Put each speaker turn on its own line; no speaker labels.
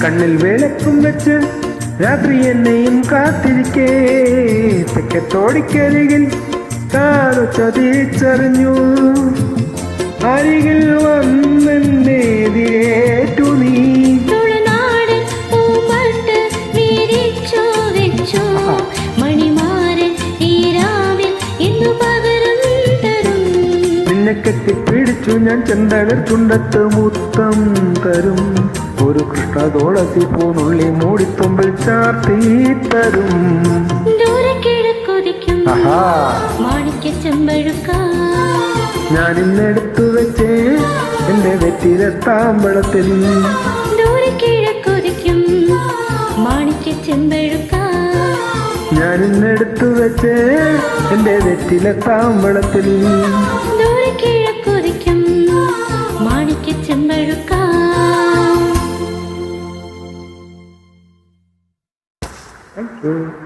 കണ്ണിൽ വിളക്കും വെച്ച് രാത്രി എന്നെയും കാത്തിരിക്കേ തെക്കത്തോടിക്കരികിൽ കാലൊച്ച തിരിച്ചറിഞ്ഞു അരികിൽ വന്നെതിരേറ്റു നീ നിന്നെ കെട്ടിപ്പിടിച്ചു ഞാൻ ചെന്തളിർ ചുണ്ടത്ത് മുത്തം തരും ഒരു കൃഷ്ണതോളത്തി പൂനുള്ളി മൂടിത്തുമ്പിൽ ചാർത്തി തരും ഞാൻ ഇന്നെടുത്തു വെച്ചേ എന്റെ വെറ്റിലെത്താമ്പളത്തിൽ ഞാൻ ഇന്നെടുത്തു വെച്ചേ എന്റെ വെറ്റിലെത്താമ്പളത്തിൽ
Thank you.